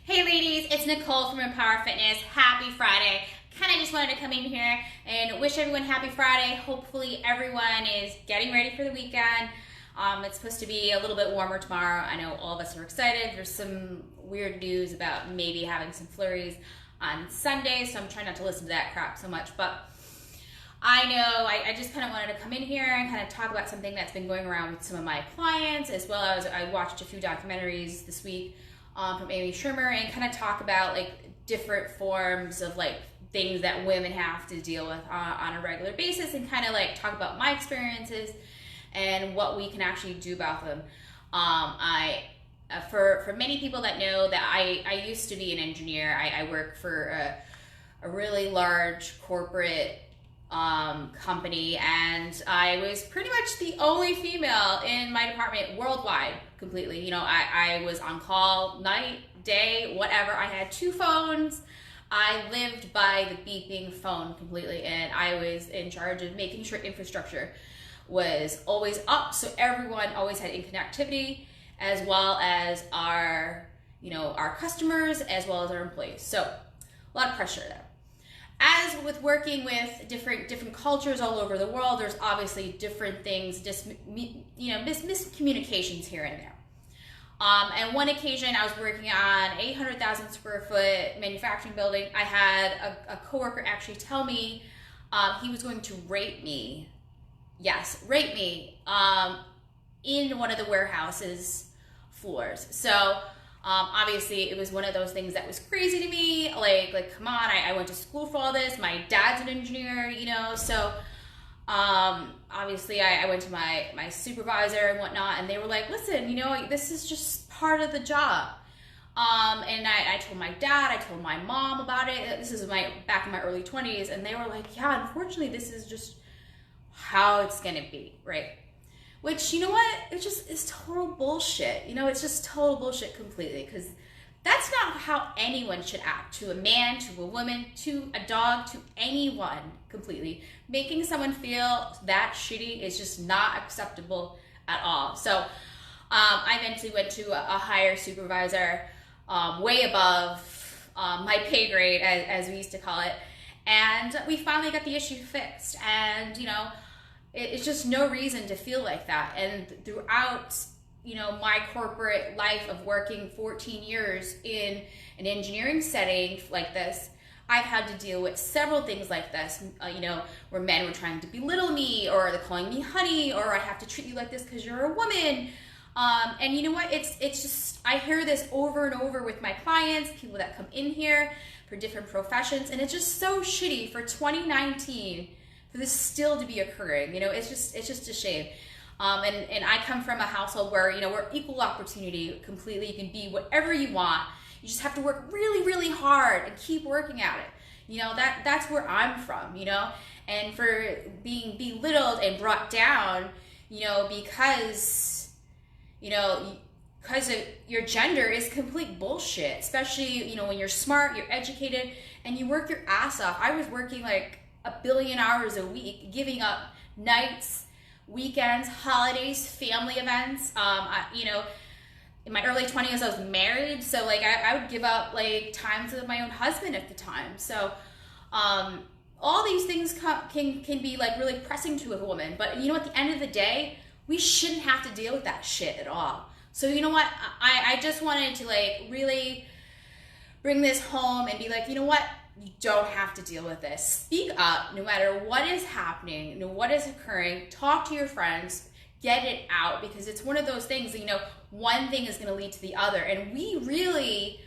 Hey ladies, it's Nicole from Empower Fitness. Happy Friday. Kind of just wanted to come in here and wish everyone happy Friday. Hopefully everyone is getting ready for the weekend. It's supposed to be a little bit warmer tomorrow. I know all of us are excited. There's some weird news about maybe having some flurries on Sunday, so I'm trying not to listen to that crap so much. But I know I just kind of wanted to come in here and kind of talk about something that's been going around with some of my clients, as well as I watched a few documentaries this week from Amy Schumer, and kind of talk about like different forms of like things that women have to deal with on a regular basis, and kind of like talk about my experiences and what we can actually do about them. For many people that know that I used to be an engineer. I work for a really large corporate company, and I was pretty much the only female in my department worldwide, completely. You know, I was on call night, day, whatever. I had 2 phones. I lived by the beeping phone completely, and I was in charge of making sure infrastructure was always up, so everyone always had connectivity, as well as our customers, as well as our employees. So a lot of pressure there. As with working with different cultures all over the world, there's obviously different things, just miscommunications here and there. And one occasion, I was working on an 800,000 square foot manufacturing building. I had a coworker actually tell me he was going to rape me. Yes, rape me in one of the warehouses floors. So obviously it was one of those things that was crazy to me. Like come on, I went to school for all this. My dad's an engineer, so obviously I went to my supervisor and whatnot, and they were like, listen, this is just part of the job. And I told my dad, I told my mom about it. This is back in my early 20s, and they were like, yeah, unfortunately this is just how it's gonna be, right? Which, you know what, it's total bullshit. It's just total bullshit completely, because that's not how anyone should act to a man, to a woman, to a dog, to anyone completely. Making someone feel that shitty is just not acceptable at all. So I eventually went to a higher supervisor, way above my pay grade, as we used to call it, and we finally got the issue fixed. And it's just no reason to feel like that. And throughout my corporate life of working 14 years in an engineering setting like this, I've had to deal with several things like this, where men were trying to belittle me, or they're calling me honey, or I have to treat you like this because you're a woman. And you know what, it's just, I hear this over and over with my clients, people that come in here for different professions, and it's just so shitty for 2019 for this still to be occurring. It's just a shame. And I come from a household where, we're equal opportunity completely. You can be whatever you want. You just have to work really, really hard and keep working at it. That's where I'm from, and for being belittled and brought down, because of your gender is complete bullshit, especially, when you're smart, you're educated, and you work your ass off. I was working like 1 billion hours a week, giving up nights, weekends, holidays, family events. In my early 20s, I was married, so like I would give up like times with my own husband at the time. So all these things can be like really pressing to a woman, but at the end of the day, we shouldn't have to deal with that shit at all. So you know what, I just wanted to like really bring this home and be like, you know what, you don't have to deal with this. Speak up no matter what is happening, what is occurring. Talk to your friends, get it out, because it's one of those things that, one thing is going to lead to the other, and we really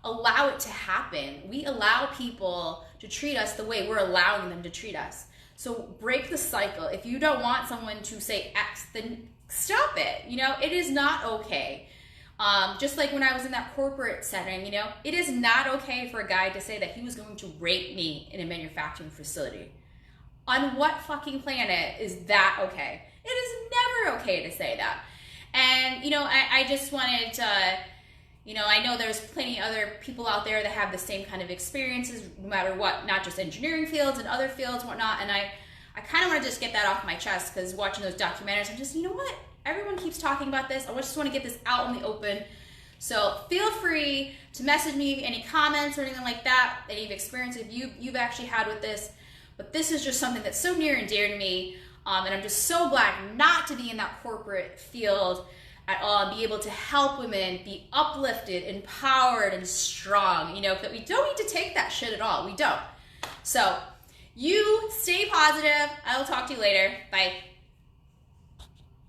allow it to happen. We allow people to treat us the way we're allowing them to treat us. So break the cycle. If you don't want someone to say X, then stop it. It is not okay. Just like when I was in that corporate setting, it is not okay for a guy to say that he was going to rape me in a manufacturing facility. On what fucking planet is that okay? It is never okay to say that. And, I just wanted to, I know there's plenty other people out there that have the same kind of experiences, no matter what, not just engineering fields and other fields and whatnot. And I kind of want to just get that off my chest, because watching those documentaries, I'm just, everyone keeps talking about this. I just want to get this out in the open So feel free to message me any comments or anything like that, any experience if you've actually had with this. But this is just something that's so near and dear to me. And I'm just so glad not to be in that corporate field at all and be able to help women be uplifted, empowered, and strong. You know, that we don't need to take that shit at all. We don't. So you stay positive. I will talk to you later. Bye.